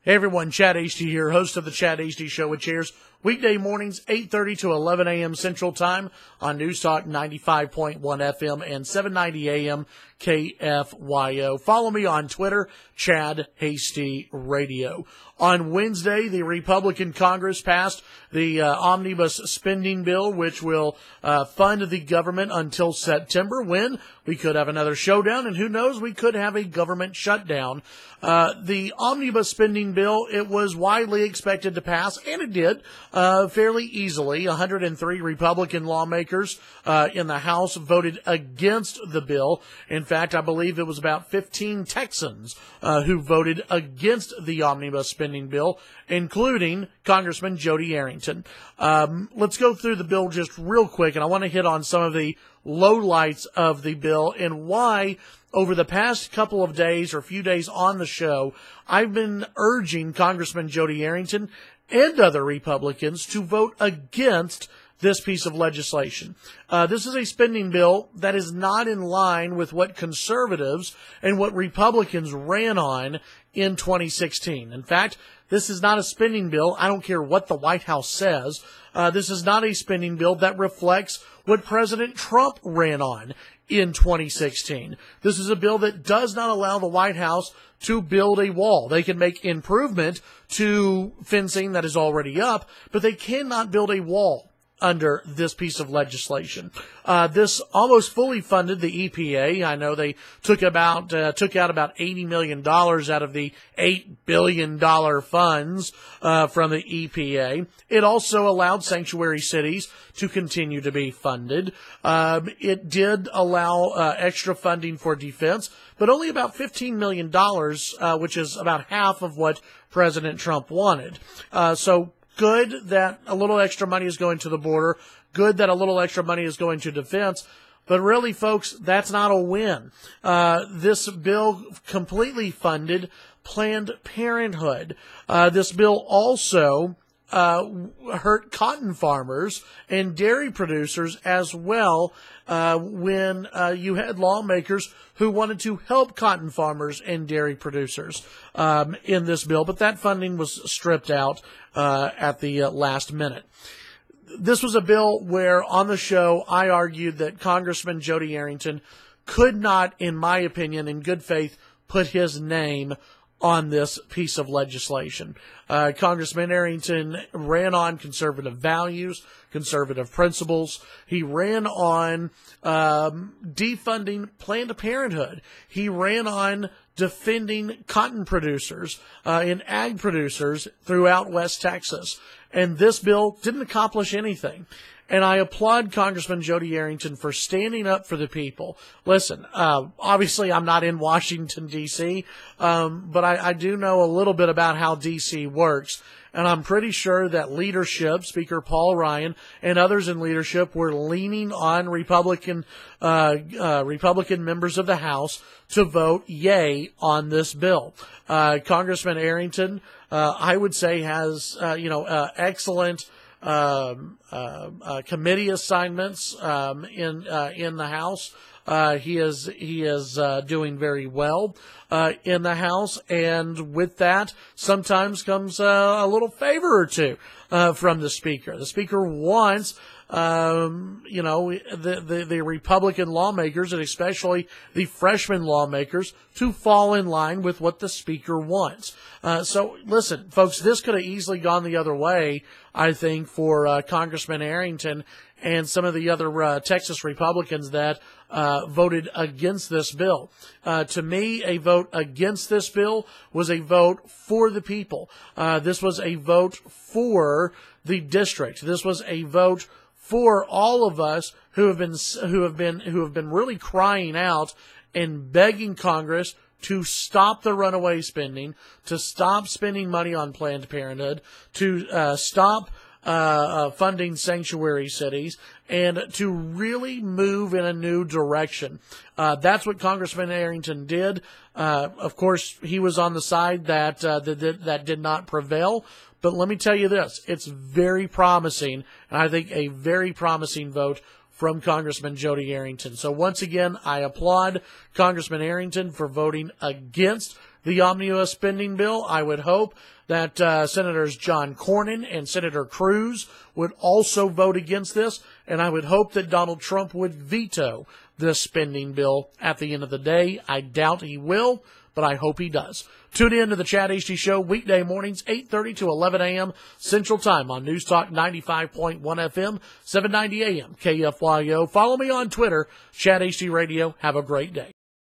Hey everyone, Chad Hasty here, host of the Chad Hasty Show, which airs weekday mornings 8:30 to 11 a.m. Central Time on News Talk 95.1 FM and 790 AM KFYO. Follow me on Twitter, Chad Hasty Radio. On Wednesday, the Republican Congress passed the omnibus spending bill, which will fund the government until September, when we could have another showdown, and who knows, we could have a government shutdown. The omnibus spending bill, it was widely expected to pass, and it did fairly easily. 103 Republican lawmakers in the House voted against the bill. In fact, I believe it was about 15 Texans who voted against the omnibus spending bill, including Congressman Jodey Arrington. Let's go through the bill just real quick, and I want to hit on some of the lowlights of the bill and why over the past couple of days or few days on the show, I've been urging Congressman Jodey Arrington and other Republicans to vote against this piece of legislation. This is a spending bill that is not in line with what conservatives and what Republicans ran on in 2016. In fact, this is not a spending bill. I don't care what the White House says. This is not a spending bill that reflects what President Trump ran on in 2016. This is a bill that does not allow the White House to build a wall. They can make improvement to fencing that is already up, but they cannot build a wall under this piece of legislation. This almost fully funded the EPA. I know they took out about $80 million out of the $8 billion funds from the EPA. It also allowed sanctuary cities to continue to be funded. It did allow extra funding for defense, but only about $15 million, which is about half of what President Trump wanted. So good that a little extra money is going to the border. Good that a little extra money is going to defense. But really, folks, that's not a win. This bill completely funded Planned Parenthood. This bill also hurt cotton farmers and dairy producers as well, when you had lawmakers who wanted to help cotton farmers and dairy producers in this bill, but that funding was stripped out at the last minute. This was a bill where, on the show, I argued that Congressman Jodey Arrington could not, in my opinion, in good faith, put his name on this piece of legislation. Congressman Arrington ran on conservative values, conservative principles. He ran on defunding Planned Parenthood. He ran on defending cotton producers and ag producers throughout West Texas. And this bill didn't accomplish anything. And I applaud Congressman Jodey Arrington for standing up for the people. Listen, obviously I'm not in Washington, D.C., but I do know a little bit about how D.C. works. And I'm pretty sure that leadership, Speaker Paul Ryan, and others in leadership were leaning on Republican members of the House to vote yay on this bill. Congressman Arrington, I would say, has excellent committee assignments in the House. He is doing very well in the House, and with that sometimes comes a little favor or two from the Speaker. The Speaker wants the Republican lawmakers, and especially the freshman lawmakers, to fall in line with what the Speaker wants. So listen, folks, this could have easily gone the other way, I think, for Congressman Arrington and some of the other Texas Republicans that voted against this bill. To me, a vote against this bill was a vote for the people. This was a vote for the district. This was a vote for all of us who have been really crying out and begging Congress to stop the runaway spending, to stop spending money on Planned Parenthood, to stop funding sanctuary cities, and to really move in a new direction. That's what Congressman Arrington did. Of course, he was on the side that did not prevail. But let me tell you this, it's very promising, and I think a very promising vote from Congressman Jodey Arrington. So once again, I applaud Congressman Arrington for voting against the omnibus spending bill. I would hope that Senators John Cornyn and Senator Cruz would also vote against this, and I would hope that Donald Trump would veto this spending bill at the end of the day. I doubt he will, but I hope he does. Tune in to the Chad Hasty Show weekday mornings, 8:30 to 11 a.m. Central Time on News Talk 95.1 FM, 790 a.m. KFYO. Follow me on Twitter, Chad Hasty Radio. Have a great day.